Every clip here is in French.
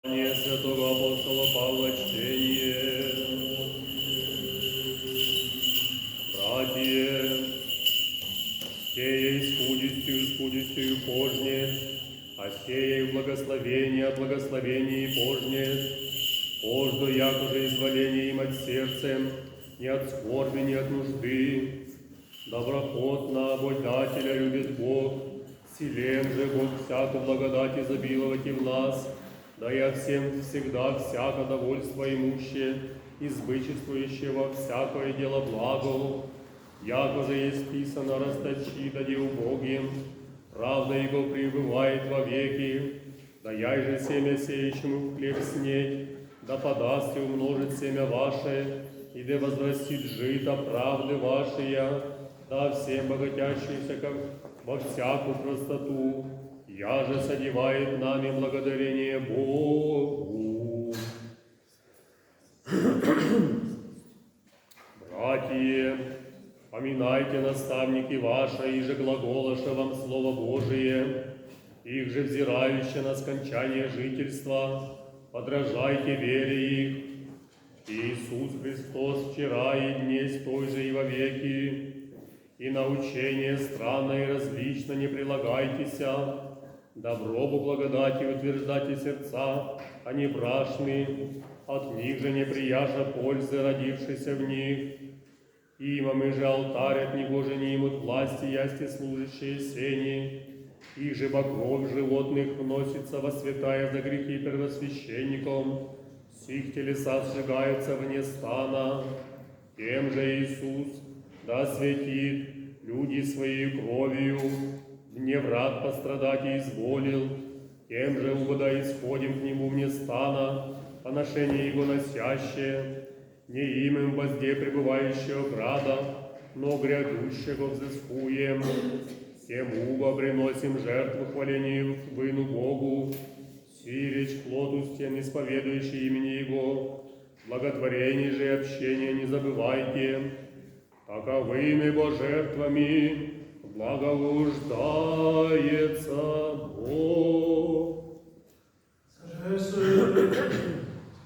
Святого апостола Павла чтение. Братья, сея скудостью пожне, а сея в благословении пожне, пожду якоже изволение от сердцем, не от скорби, не от нужды. Доброхотно обладателя любит Бог, силен же Бог всякую благодать изобиловать и в нас, да и всем всегда всяко довольство имуще, избычествующего всякое дело благо, якоже есть писано, расточи, дади убогим, правда его пребывает во веки, да яй же семя сеющему хлеб снеть, да подаст и умножит семя ваше, и да возрастит жито правды вашия, да всем богатящимся во всякую простоту, я же содевает нами благодарение Богу. Братья, поминайте наставники ваши, и же глаголоша вам Слово Божие, их же взирающие на скончание жительства, подражайте вере их. Иисус Христос вчера и днесь той же и во веки, и научение странное и различно не прилагайтеся, добробу благодати утверждайте сердца, а не брашны, от них же не прияжа пользы, родившейся в них. Имаме же алтарь от него же не имут власти, ясти служащие сени, их же богов животных вносится во святая за грехи первосвященником, сих телеса сжигаются вне стана, тем же Иисус да светит люди своей кровью, вне врат пострадать и изволил, тем же угода исходим к нему вне стана, поношение его носящее, не имем возде пребывающего града, но грядущего взыскуем, всем уго приносим жертву хвалению вину Богу, сиречь плоту стен исповедующий имени Его, благотворение же и общение не забывайте, таковыми бо жертвами благоуждается Бог.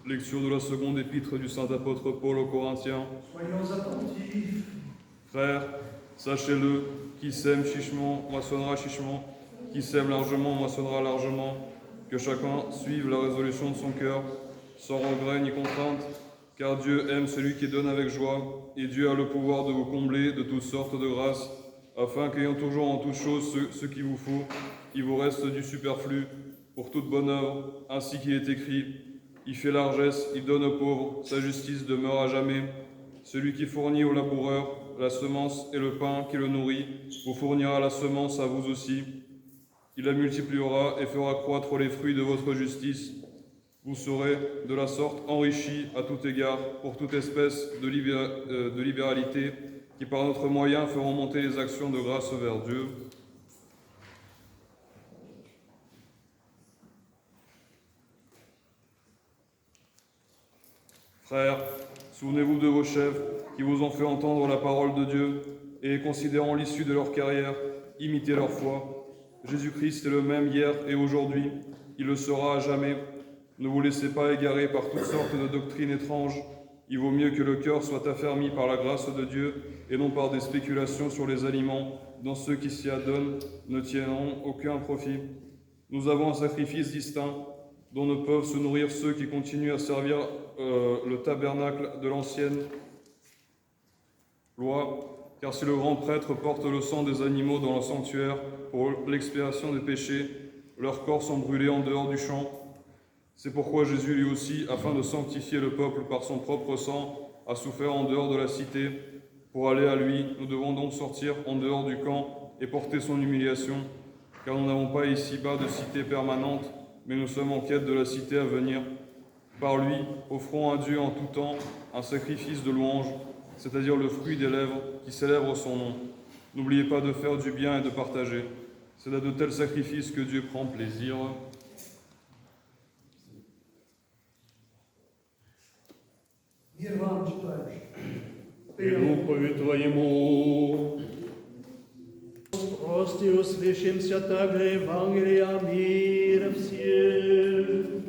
Lecture de la seconde épître du saint apôtre Paul aux Corinthiens. Soyons attentifs. Frères, sachez-le, qui sème chichement moissonnera chichement, qui sème largement moissonnera largement, que chacun suive la résolution de son cœur, sans regret ni contrainte, car Dieu aime celui qui donne avec joie, et Dieu a le pouvoir de vous combler de toutes sortes de grâces, afin qu'ayant toujours en toutes choses ce qu'il vous faut, il vous reste du superflu pour toute bonne œuvre, ainsi qu'il est écrit, il fait largesse, il donne aux pauvres, sa justice demeure à jamais. Celui qui fournit au laboureur la semence et le pain qui le nourrit, vous fournira la semence à vous aussi. Il la multipliera et fera croître les fruits de votre justice. Vous serez de la sorte enrichis à tout égard pour toute espèce de libéralité qui par notre moyen feront monter les actions de grâce vers Dieu. Frères, souvenez-vous de vos chefs qui vous ont fait entendre la parole de Dieu et considérant l'issue de leur carrière, imitez leur foi. Jésus-Christ est le même hier et aujourd'hui, il le sera à jamais. Ne vous laissez pas égarer par toutes sortes de doctrines étranges. Il vaut mieux que le cœur soit affermi par la grâce de Dieu et non par des spéculations sur les aliments, dont ceux qui s'y adonnent ne tiendront aucun profit. Nous avons un sacrifice distinct dont ne peuvent se nourrir ceux qui continuent à servir le tabernacle de l'ancienne loi, car si le grand prêtre porte le sang des animaux dans le sanctuaire pour l'expiation des péchés, leurs corps sont brûlés en dehors du champ. C'est pourquoi Jésus lui aussi, afin de sanctifier le peuple par son propre sang, a souffert en dehors de la cité. Pour aller à lui, nous devons donc sortir en dehors du camp et porter son humiliation, car nous n'avons pas ici-bas de cité permanente, mais nous sommes en quête de la cité à venir. Par lui, offrons à Dieu en tout temps un sacrifice de louange, c'est-à-dire le fruit des lèvres qui célèbrent son nom. N'oubliez pas de faire du bien et de partager. C'est à de tels sacrifices que Dieu prend plaisir. Мир вам читаешь. И духове Твоему. Прости, услышимся также Евангелия мира всем.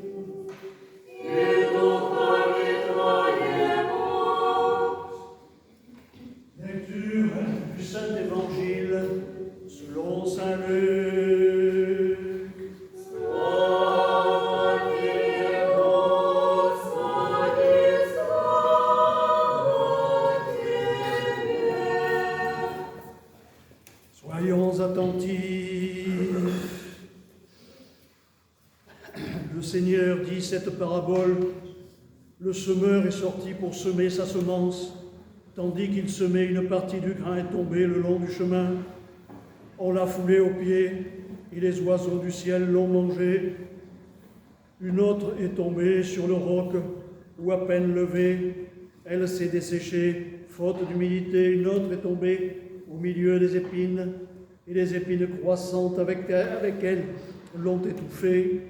leur dit cette parabole. Le semeur est sorti pour semer sa semence. Tandis qu'il semait, une partie du grain est tombée le long du chemin. On l'a foulée aux pieds et les oiseaux du ciel l'ont mangée. Une autre est tombée sur le roc où à peine levée, elle s'est desséchée, faute d'humidité. Une autre est tombée au milieu des épines et les épines croissantes avec elles l'ont étouffée.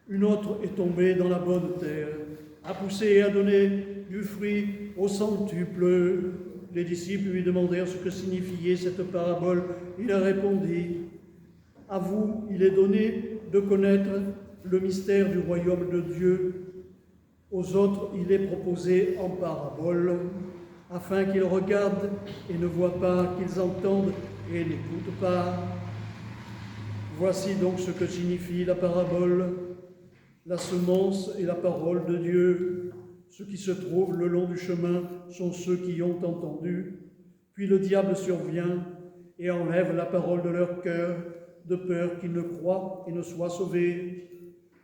Une autre est tombée dans la bonne terre, a poussé et a donné du fruit au centuple. Les disciples lui demandèrent ce que signifiait cette parabole. Il a répondu, « À vous, il est donné de connaître le mystère du royaume de Dieu. Aux autres, il est proposé en parabole, afin qu'ils regardent et ne voient pas, qu'ils entendent et n'écoutent pas. Voici donc ce que signifie la parabole. La semence est la parole de Dieu. Ceux qui se trouvent le long du chemin sont ceux qui ont entendu. Puis le diable survient et enlève la parole de leur cœur, de peur qu'ils ne croient et ne soient sauvés.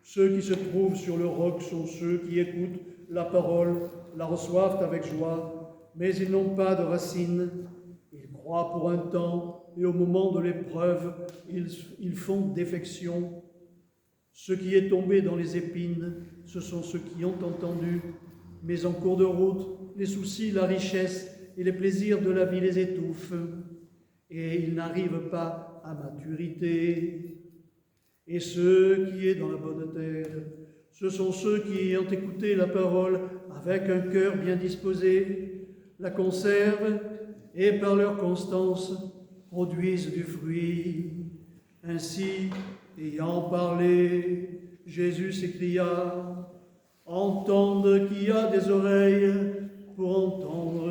Ceux qui se trouvent sur le roc sont ceux qui écoutent la parole, la reçoivent avec joie, mais ils n'ont pas de racines. Ils croient pour un temps et au moment de l'épreuve, ils font défection. Ce qui est tombé dans les épines, ce sont ceux qui ont entendu, mais en cours de route, les soucis, la richesse et les plaisirs de la vie les étouffent, et ils n'arrivent pas à maturité. Et ceux qui est dans la bonne terre, ce sont ceux qui ont écouté la parole avec un cœur bien disposé, la conservent et par leur constance produisent du fruit. Ainsi, ayant parlé, Jésus s'écria, « Entende qui a des oreilles pour entendre. »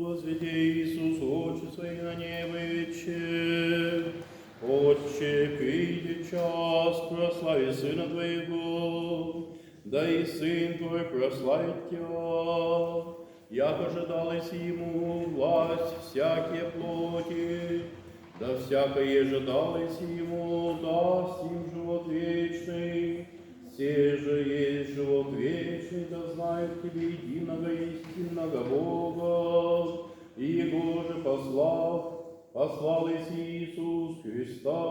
Возведи, Иисус, очи свои на небо и вечер. Отче, придет час, прослави Сына Твоего, да и Сын Твой прославит Тебя. Як ожидалось Ему власть всякие плоти, да всякое ожидалось Ему даст им живот вечный. Все же есть живот вечный, да знают Тебе единого истинного Бога, и Его же послал Иисус Христа,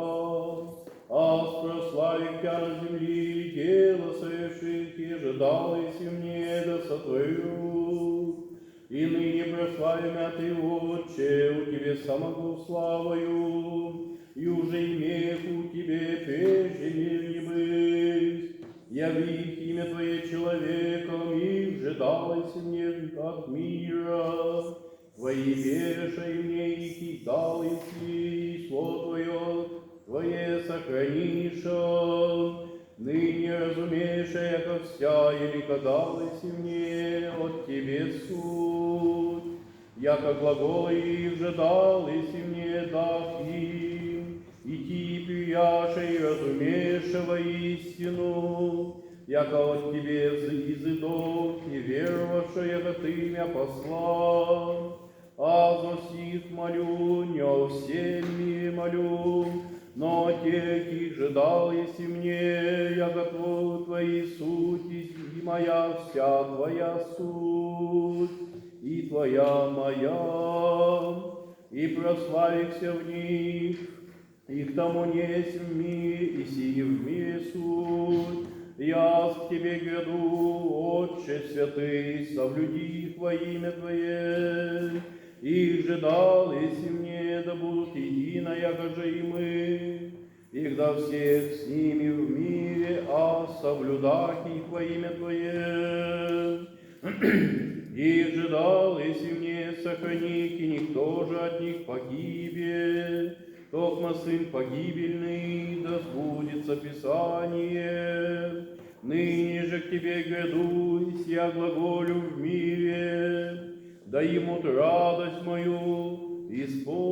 аз прославив Тя на земли, дело соверших, и ожидалось мне да сотворю. И ныне прославим Ты, Отче, у Тебе самого славою, и уже имех у Тебе прежде мир не быть. Явив имя Твое человеком, и вжидалось мне от мира. Твои вешай мне, и кидалось и слово Твое сохраниша. Ныне разумеешь, яко вся или кадалось мне от Тебе суть, яко глаголы и вжидалось мне дах им, и ти прияше и разумеешь воистину, яко от Тебе изыдох и веровавши, яко Ты меня послал. А за сих молю, не о всем мире молю, но о тех, их же дал еси мне, яко Твои суть, и моя вся Твоя суть, и Твоя моя, и прославихся в них, и к тому несть в мире, и сии в мире суть. Я к Тебе гряду, Отче святый, соблюди их во имя Твое. Их же дал, если мне, да будут едино, яко же и мы. Их да всех с ними в мире, а соблюдах их во имя Твое. Их же дал, если мне сохранить, и никто же от них погибель. Токма сын погибельный, да сбудется Писание. Ныне же к Тебе гряду, и сия глаголю в мире. Да имут радость мою исполненную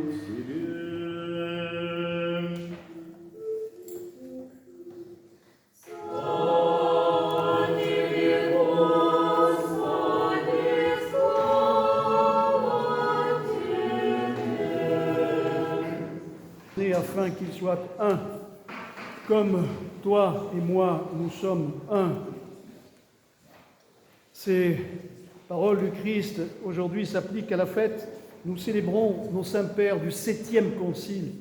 в себе. Господи, слава Тебе! afin qu'ils soient un, comme toi et moi, nous sommes un. Ces paroles du Christ aujourd'hui s'appliquent à la fête. Nous célébrons nos saints pères du 7e concile.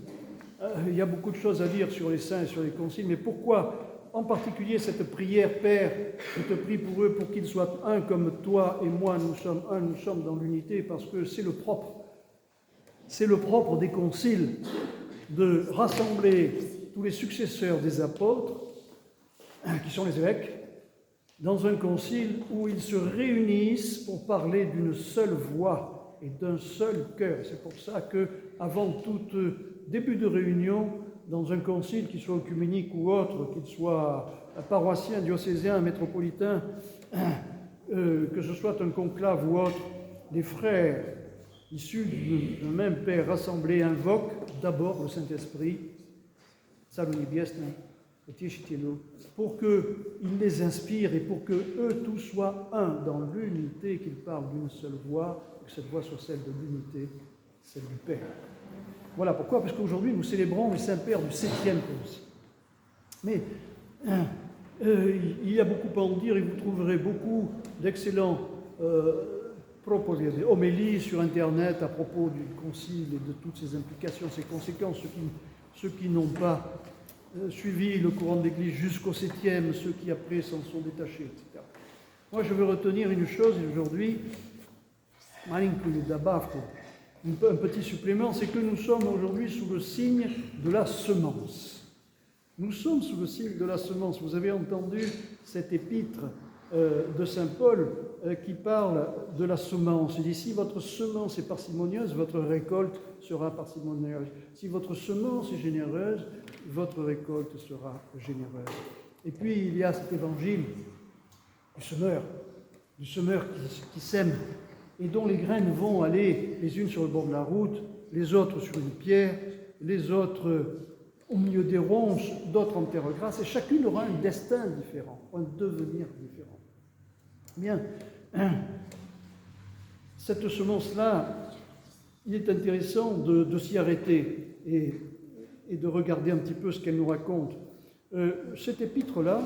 Il y a beaucoup de choses à dire sur les saints et sur les conciles, mais pourquoi en particulier cette prière, Père, je te prie pour eux pour qu'ils soient un comme toi et moi, nous sommes un, nous sommes dans l'unité, parce que c'est le propre des conciles de rassembler tous les successeurs des apôtres, qui sont les évêques, dans un concile où ils se réunissent pour parler d'une seule voix et d'un seul cœur. C'est pour ça que, avant tout début de réunion, dans un concile, qu'il soit œcuménique ou autre, qu'il soit paroissien, diocésain, métropolitain, que ce soit un conclave ou autre, les frères issus d'un même Père rassemblés invoquent d'abord le Saint-Esprit, Salve Niebiesne, pour qu'il les inspire et pour que eux tous soient un dans l'unité, qu'ils parlent d'une seule voix, que cette voix soit celle de l'unité, celle du Père. Voilà pourquoi, parce qu'aujourd'hui nous célébrons les saints pères du 7e concile. Mais il y a beaucoup à en dire et vous trouverez beaucoup d'excellents homélies sur Internet à propos du concile et de toutes ses implications, ses conséquences, ceux qui n'ont pas suivi le courant de l'Église jusqu'au 7e, ceux qui après s'en sont détachés, etc. Moi je veux retenir une chose aujourd'hui, un petit supplément, c'est que nous sommes aujourd'hui sous le signe de la semence. Nous sommes sous le signe de la semence. Vous avez entendu cet épître de saint Paul qui parle de la semence. Il dit, si votre semence est parcimonieuse, votre récolte sera parcimonieuse. Si votre semence est généreuse, votre récolte sera généreuse. Et puis il y a cet évangile du semeur qui sème et dont les graines vont aller les unes sur le bord de la route, les autres sur une pierre, les autres au milieu des ronces, d'autres en terre grasse, et chacune aura un destin différent, un devenir différent. Bien, cette semence-là, il est intéressant de s'y arrêter et de regarder un petit peu ce qu'elle nous raconte. Cet épître-là,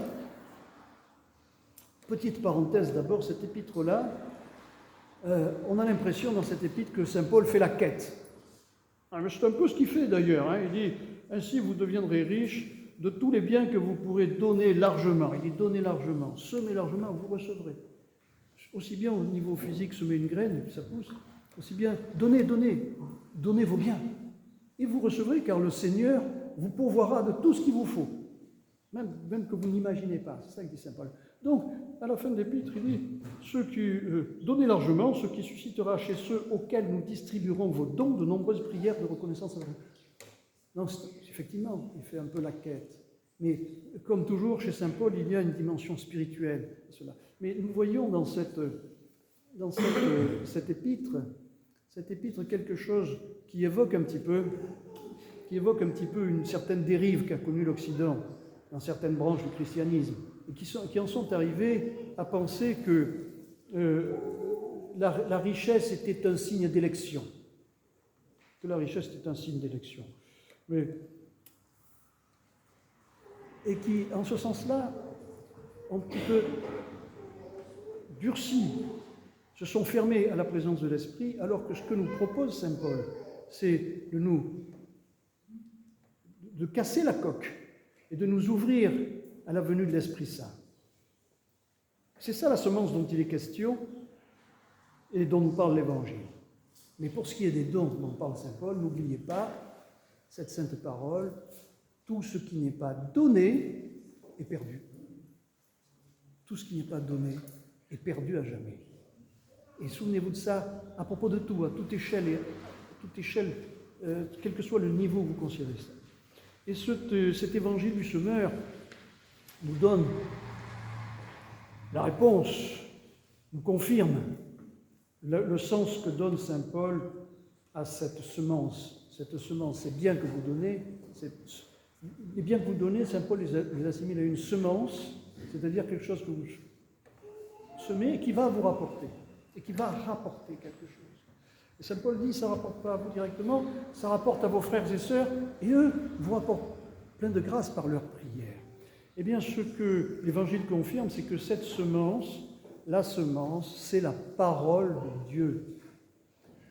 petite parenthèse d'abord, cet épître-là, on a l'impression dans cet épître que saint Paul fait la quête. C'est un peu ce qu'il fait d'ailleurs. Il dit, ainsi vous deviendrez riches de tous les biens que vous pourrez donner largement. Il dit, donnez largement, semez largement, vous recevrez. Aussi bien au niveau physique, semer une graine, et puis ça pousse, aussi bien, donnez vos biens. Et vous recevrez, car le Seigneur vous pourvoira de tout ce qu'il vous faut, même que vous n'imaginez pas. C'est ça que dit saint Paul. Donc, à la fin de l'épître, il dit, donnez largement, ce qui suscitera chez ceux auxquels nous distribuerons vos dons de nombreuses prières de reconnaissance à vous. Donc, effectivement, il fait un peu la quête. Mais, comme toujours, chez saint Paul, il y a une dimension spirituelle à cela. Mais nous voyons dans cette épître quelque chose qui évoque un petit peu une certaine dérive qu'a connue l'Occident dans certaines branches du christianisme, et qui en sont arrivés à penser que la richesse était un signe d'élection. Que la richesse était un signe d'élection. Et qui, en ce sens-là, ont un petit peu durci, se sont fermés à la présence de l'Esprit, alors que ce que nous propose saint Paul, c'est de casser la coque et de nous ouvrir à la venue de l'Esprit Saint. C'est ça la semence dont il est question et dont nous parle l'Évangile. Mais pour ce qui est des dons dont parle saint Paul, n'oubliez pas cette sainte parole, tout ce qui n'est pas donné est perdu. Tout ce qui n'est pas donné est perdu à jamais. Et souvenez-vous de ça à propos de tout, à toute échelle, quel que soit le niveau où vous considérez ça. Et cet évangile du semeur nous donne la réponse, nous confirme le sens que donne saint Paul à cette semence. Cette semence, ces biens que vous donnez, les biens que vous donnez, saint Paul les assimile à une semence, c'est-à-dire quelque chose que vous semez et qui va vous rapporter, et qui va rapporter quelque chose. Et Saint Paul dit, ça ne rapporte pas à vous directement, ça rapporte à vos frères et sœurs, et eux vous rapportent plein de grâce par leur prière. Eh bien, ce que l'Évangile confirme, c'est que cette semence, la semence, c'est la parole de Dieu.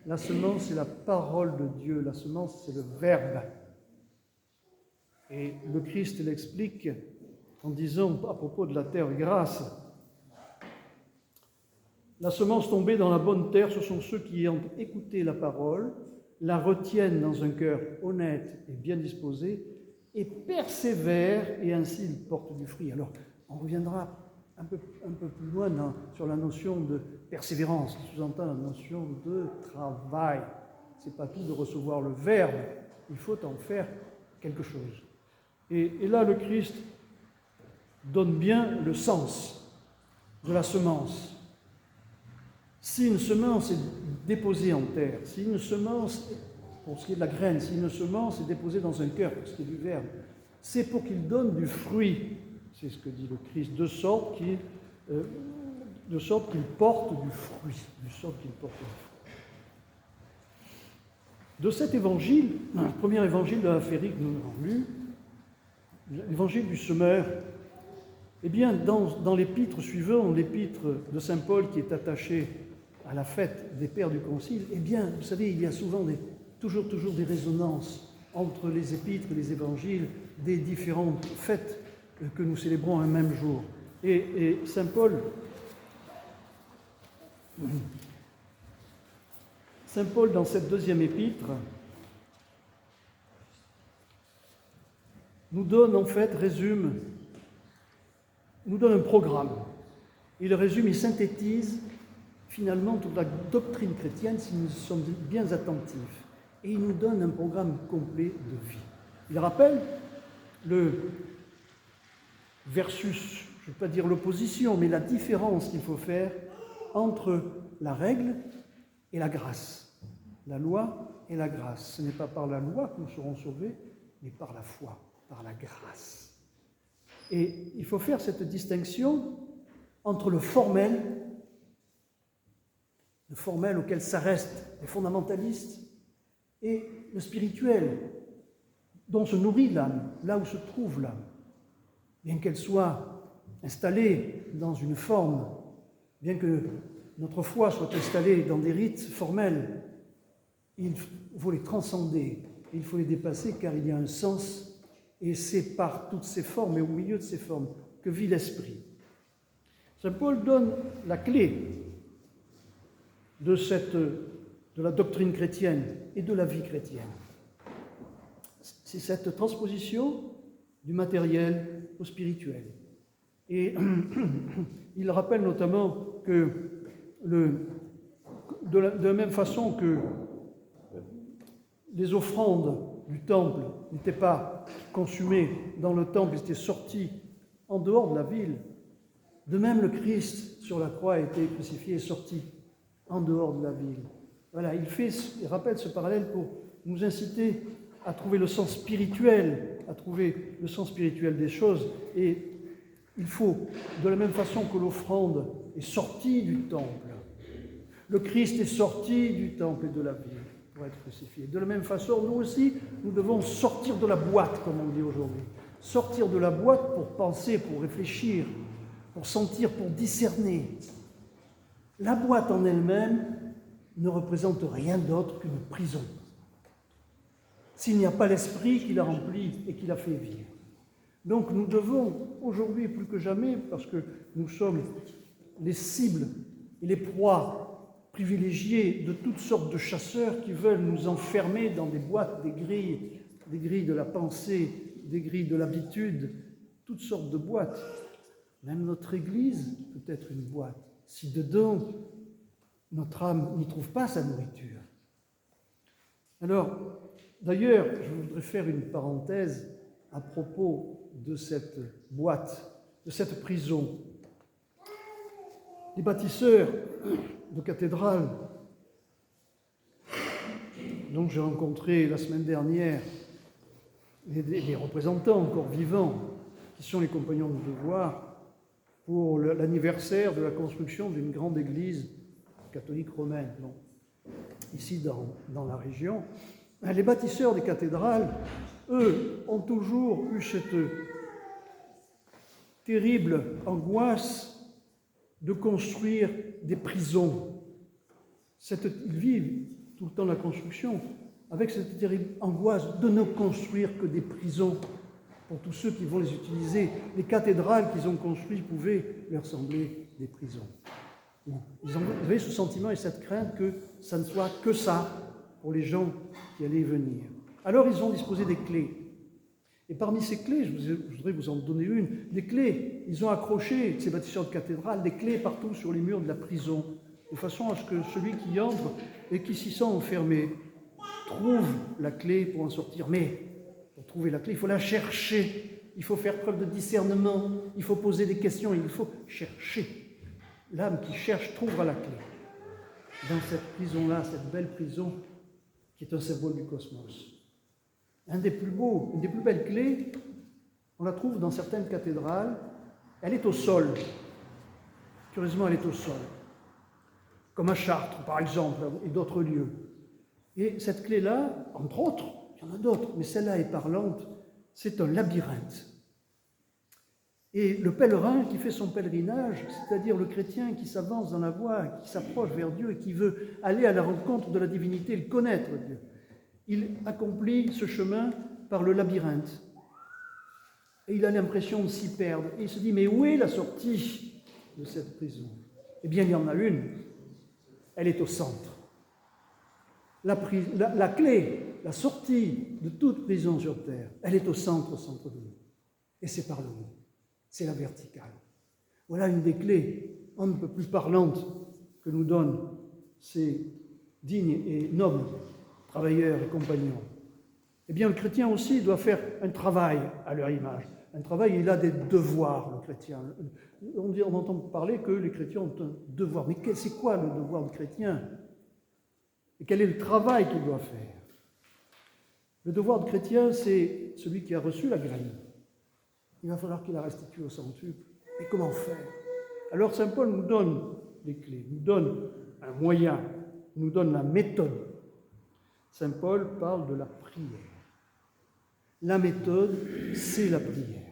La semence, c'est la parole de Dieu. La semence, c'est le Verbe. Et le Christ l'explique en disant à propos de la terre grasse, la semence tombée dans la bonne terre, ce sont ceux qui ont écouté la parole, la retiennent dans un cœur honnête et bien disposé, et persévèrent, et ainsi ils portent du fruit. Alors, on reviendra un peu plus loin sur la notion de persévérance, qui sous-entend la notion de travail. Ce n'est pas tout de recevoir le Verbe, il faut en faire quelque chose. Et là, le Christ donne bien le sens de la semence. Si une semence est déposée en terre, si une semence, pour ce qui est de la graine, si une semence est déposée dans un cœur, pour ce qui est du Verbe, c'est pour qu'il donne du fruit. C'est ce que dit le Christ, de sorte qu'il porte du fruit. De cet évangile, le premier évangile de la Féerie que nous avons lu, l'évangile du semeur, eh bien, dans l'épître suivant, l'épître de Saint Paul qui est attaché à la fête des pères du Concile, eh bien, vous savez, il y a souvent toujours des résonances entre les épîtres et les évangiles des différentes fêtes que nous célébrons un même jour. Et Saint Paul, dans cette deuxième épître, nous donne un programme. Il résume, il synthétise finalement toute la doctrine chrétienne si nous sommes bien attentifs. Et il nous donne un programme complet de vie. Il rappelle le versus, je ne veux pas dire l'opposition, mais la différence qu'il faut faire entre la règle et la grâce. La loi et la grâce. Ce n'est pas par la loi que nous serons sauvés, mais par la foi, par la grâce. Et il faut faire cette distinction entre le formel auquel s'arrestent les fondamentalistes, et le spirituel, dont se nourrit l'âme, là où se trouve l'âme. Bien qu'elle soit installée dans une forme, bien que notre foi soit installée dans des rites formels, il faut les transcender, il faut les dépasser car il y a un sens, et c'est par toutes ces formes et au milieu de ces formes que vit l'esprit. Saint Paul donne la clé de la doctrine chrétienne et de la vie chrétienne. C'est cette transposition du matériel au spirituel. Et il rappelle notamment que de la même façon que les offrandes du temple n'étaient pas consumées dans le temple, étaient sorties en dehors de la ville, de même le Christ sur la croix a été crucifié et sorti en dehors de la ville. Voilà, il rappelle ce parallèle pour nous inciter à trouver le sens spirituel, des choses. Et il faut, de la même façon que l'offrande est sortie du temple, le Christ est sorti du temple et de la ville pour être crucifié. De la même façon, nous aussi, nous devons sortir de la boîte, comme on dit aujourd'hui. Sortir de la boîte pour penser, pour réfléchir, pour sentir, pour discerner. La boîte en elle-même ne représente rien d'autre qu'une prison. S'il n'y a pas l'esprit qui la remplit et qui la fait vivre. Donc nous devons, aujourd'hui plus que jamais, parce que nous sommes les cibles et les proies privilégiées de toutes sortes de chasseurs qui veulent nous enfermer dans des boîtes, des grilles de la pensée, des grilles de l'habitude, toutes sortes de boîtes. Même notre Église peut être une boîte, si dedans notre âme n'y trouve pas sa nourriture. Alors, d'ailleurs, je voudrais faire une parenthèse à propos de cette boîte, de cette prison. Les bâtisseurs de cathédrales, dont j'ai rencontré la semaine dernière des représentants encore vivants, qui sont les compagnons de devoir, pour l'anniversaire de la construction d'une grande église catholique romaine. Bon. ici dans la région, les bâtisseurs des cathédrales, eux, ont toujours eu cette terrible angoisse de construire des prisons. Ils vivent tout le temps la construction avec cette terrible angoisse de ne construire que des prisons pour tous ceux qui vont les utiliser. Les cathédrales qu'ils ont construites pouvaient leur sembler des prisons. Ils avaient ce sentiment et cette crainte que ça ne soit que ça pour les gens qui allaient venir. Alors ils ont disposé des clés. Et parmi ces clés, je voudrais vous en donner une, des clés, ils ont accroché, ces bâtisseurs de cathédrales, des clés partout sur les murs de la prison, de façon à ce que celui qui entre et qui s'y sent enfermé trouve la clé pour en sortir. Mais pour trouver la clé, il faut la chercher, il faut faire preuve de discernement, il faut poser des questions, il faut chercher. L'âme qui cherche trouvera la clé. Dans cette prison-là, cette belle prison qui est un symbole du cosmos. Une des plus belles clés, on la trouve dans certaines cathédrales, elle est au sol. Curieusement, elle est au sol. Comme à Chartres, par exemple, et d'autres lieux. Et cette clé-là, entre autres, il y en a d'autres, mais celle-là est parlante, c'est un labyrinthe. Et le pèlerin qui fait son pèlerinage, c'est-à-dire le chrétien qui s'avance dans la voie, qui s'approche vers Dieu et qui veut aller à la rencontre de la divinité, le connaître Dieu, il accomplit ce chemin par le labyrinthe. Et il a l'impression de s'y perdre. Et il se dit, mais où est la sortie de cette prison? Eh bien, il y en a une. Elle est au centre. La clé, la sortie de toute prison sur terre, elle est au centre de nous. Et c'est par le haut. C'est la verticale. Voilà une des clés on ne peut plus parlantes que nous donnent ces dignes et nobles travailleurs et compagnons. Eh bien, le chrétien aussi doit faire un travail à leur image. Un travail, il a des devoirs, le chrétien. On entend parler que les chrétiens ont un devoir. Mais c'est quoi le devoir du chrétien? Et quel est le travail qu'il doit faire? Le devoir du chrétien, c'est celui qui a reçu la graine. Il va falloir qu'il la restitue au centuple. Et comment faire? Alors Saint Paul nous donne les clés, nous donne un moyen, nous donne la méthode. Saint Paul parle de la prière. La méthode, c'est la prière.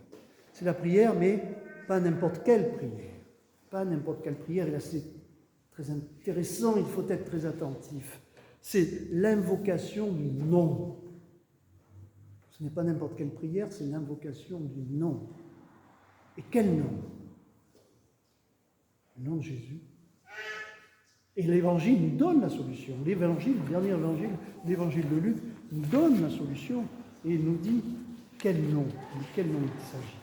C'est la prière, mais pas n'importe quelle prière. Pas n'importe quelle prière, et là c'est très intéressant, il faut être très attentif. C'est l'invocation du nom. Ce n'est pas n'importe quelle prière, c'est l'invocation du nom. Et quel nom? Le nom de Jésus. Et l'Évangile nous donne la solution. L'Évangile, le dernier Évangile, l'Évangile de Luc, nous donne la solution et il nous dit quel nom, de quel nom il s'agit.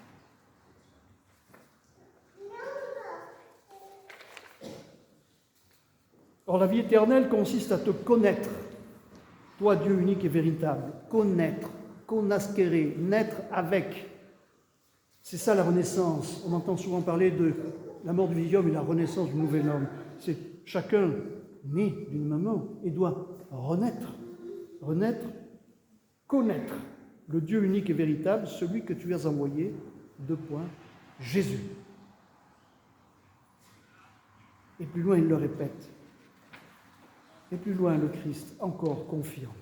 Or, la vie éternelle consiste à te connaître, toi, Dieu unique et véritable. Connaître, connasquere, naître avec. C'est ça la renaissance. On entend souvent parler de la mort du vieil homme et la renaissance du nouvel homme. C'est chacun né d'une maman et doit renaître. Renaître, connaître le Dieu unique et véritable, celui que tu as envoyé, Jésus. Et plus loin, il le répète. Et plus loin, le Christ encore confirme.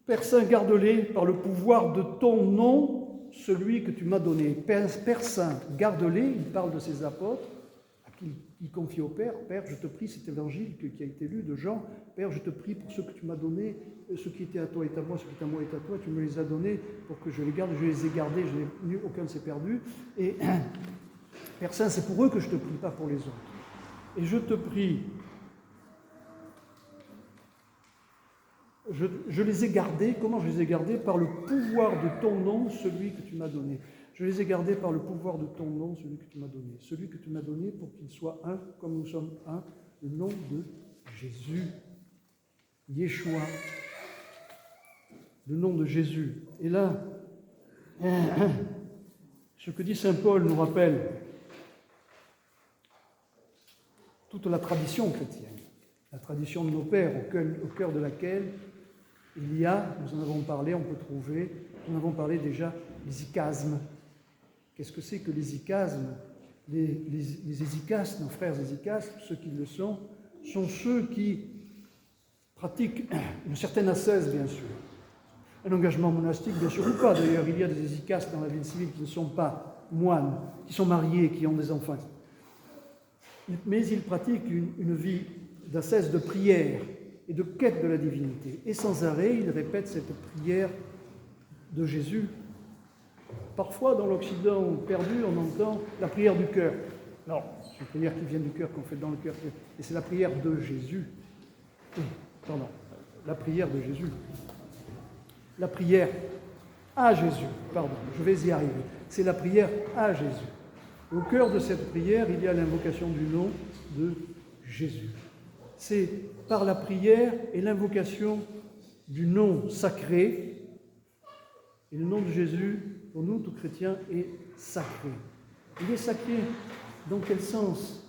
Père Saint, garde-les par le pouvoir de ton nom, celui que tu m'as donné. Père Saint, garde-les, il parle de ses apôtres, à qui il confie au Père. Père, je te prie, cet évangile qui a été lu de Jean, Père, je te prie pour ceux que tu m'as donnés, ce qui était à toi est à moi, ce qui est à moi est à toi, tu me les as donnés pour que je les garde, je les ai gardés, aucun ne s'est perdu. Et Père Saint, c'est pour eux que je te prie, pas pour les autres. Et je te prie, je les ai gardés. Comment je les ai gardés? Par le pouvoir de ton nom, celui que tu m'as donné. Je les ai gardés par le pouvoir de ton nom, celui que tu m'as donné. Celui que tu m'as donné pour qu'ils soient un, comme nous sommes un, le nom de Jésus. Yeshua. Le nom de Jésus. Et là, ce que dit saint Paul nous rappelle toute la tradition chrétienne, la tradition de nos pères, au cœur de laquelle il y a, nous en avons parlé, on peut trouver, nous en avons parlé déjà, les icasmes. Qu'est-ce que c'est que les icasmes? Les hésychastes, nos frères hésychastes, ceux qui le sont ceux qui pratiquent une certaine ascèse, bien sûr. Un engagement monastique, bien sûr, ou pas d'ailleurs. Il y a des hésychastes dans la vie civile qui ne sont pas moines, qui sont mariés, qui ont des enfants. Mais ils pratiquent une vie d'ascèse, de prière et de quête de la divinité. Et sans arrêt, ils répètent cette prière de Jésus. Parfois, dans l'Occident perdu, on entend la prière du cœur. Non, c'est une prière qui vient du cœur, qu'on fait dans le cœur. Et c'est la prière de Jésus. Pardon, la prière de Jésus. La prière à Jésus. Pardon, je vais y arriver. C'est la prière à Jésus. Au cœur de cette prière, il y a l'invocation du nom de Jésus. C'est par la prière et l'invocation du nom sacré. Et le nom de Jésus, pour nous, tout chrétiens, est sacré. Il est sacré dans quel sens?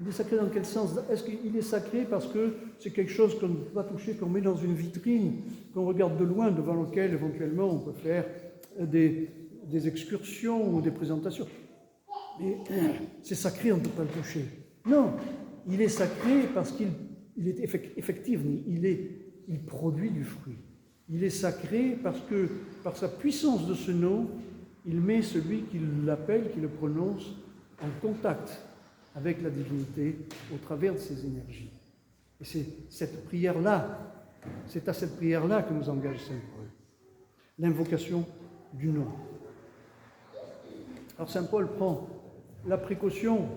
Il est sacré dans quel sens? Est-ce qu'il est sacré parce que c'est quelque chose qu'on ne peut pas toucher, qu'on met dans une vitrine, qu'on regarde de loin, devant lequel éventuellement on peut faire des excursions ou des présentations? Mais c'est sacré, on ne peut pas le toucher. Non, il est sacré parce qu'il est effectif, il produit du fruit. Il est sacré parce que, par sa puissance de ce nom, il met celui qui l'appelle, qui le prononce, en contact avec la divinité au travers de ses énergies. Et c'est cette prière-là, c'est à cette prière-là que nous engage Saint Paul. L'invocation du nom. Alors Saint Paul prend la précaution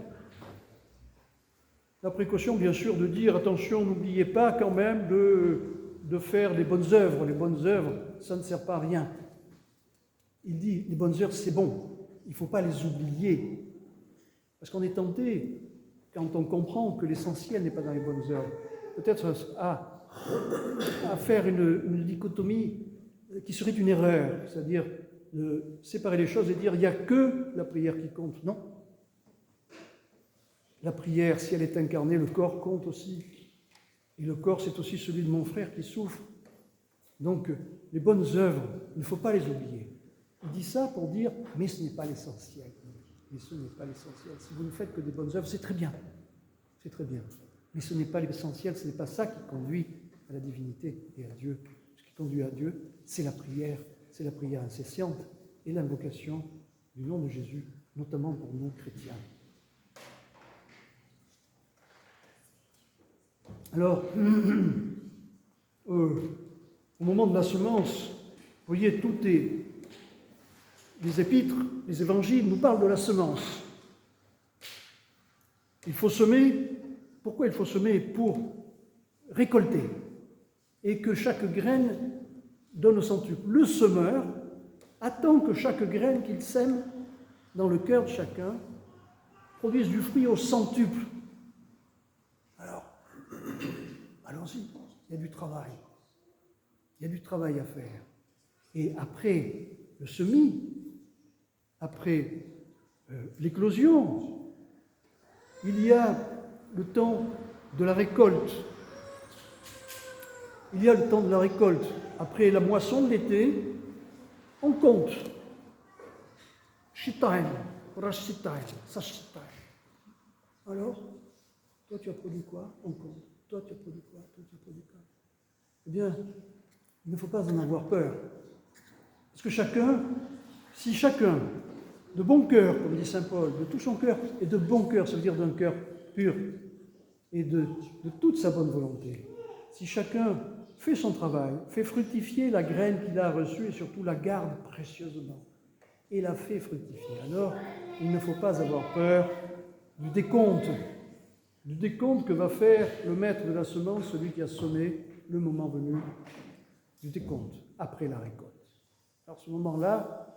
bien sûr de dire, attention, n'oubliez pas quand même de faire les bonnes œuvres. Les bonnes œuvres, ça ne sert pas à rien. Il dit, les bonnes œuvres, c'est bon. Il ne faut pas les oublier. Parce qu'on est tenté, quand on comprend que l'essentiel n'est pas dans les bonnes œuvres, peut-être à faire une dichotomie qui serait une erreur, c'est-à-dire de séparer les choses et dire, il n'y a que la prière qui compte. Non. La prière, si elle est incarnée, le corps compte aussi. Et le corps, c'est aussi celui de mon frère qui souffre. Donc, les bonnes œuvres, il ne faut pas les oublier. Il dit ça pour dire, mais ce n'est pas l'essentiel. Mais ce n'est pas l'essentiel. Si vous ne faites que des bonnes œuvres, c'est très bien. C'est très bien. Mais ce n'est pas l'essentiel, ce n'est pas ça qui conduit à la divinité et à Dieu. Ce qui conduit à Dieu, c'est la prière incessante et l'invocation du nom de Jésus, notamment pour nous chrétiens. Alors, au moment de la semence, vous voyez, toutes les épîtres, les évangiles nous parlent de la semence. Il faut semer. Pourquoi il faut semer? Pour récolter. Et que chaque graine donne au centuple. Le semeur attend que chaque graine qu'il sème dans le cœur de chacun produise du fruit au centuple. Alors, allons-y, il y a du travail. Il y a du travail à faire. Et après le semis, après l'éclosion, il y a le temps de la récolte. Il y a le temps de la récolte. Après la moisson de l'été, on compte. Shitain, rashitain, sashitain. Alors, toi tu as produit quoi? On compte. Toi tu as produit quoi? Toi tu as produit quoi? Eh bien, il ne faut pas en avoir peur. Parce que si chacun, de bon cœur, comme dit Saint Paul, de tout son cœur, et de bon cœur, ça veut dire d'un cœur pur, et de toute sa bonne volonté, si chacun fait son travail, fait fructifier la graine qu'il a reçue, et surtout la garde précieusement, et la fait fructifier, alors il ne faut pas avoir peur du décompte que va faire le maître de la semence, celui qui a semé, le moment venu, du décompte, après la récolte. Alors ce moment-là,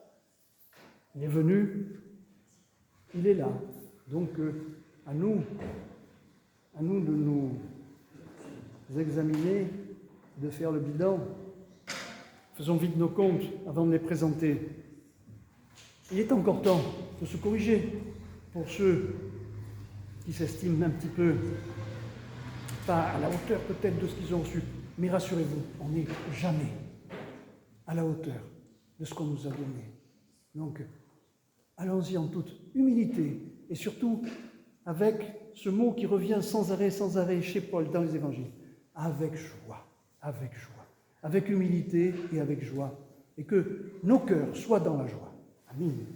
il est venu, il est là. Donc à nous de nous examiner, de faire le bilan. Faisons vite nos comptes avant de les présenter. Il est encore temps de se corriger pour ceux qui s'estiment un petit peu pas à la hauteur peut-être de ce qu'ils ont reçu. Mais rassurez-vous, on n'est jamais à la hauteur de ce qu'on nous a donné. Donc, allons-y en toute humilité et surtout avec ce mot qui revient sans arrêt chez Paul dans les évangiles. Avec joie, avec humilité et avec joie. Et que nos cœurs soient dans la joie. Amen.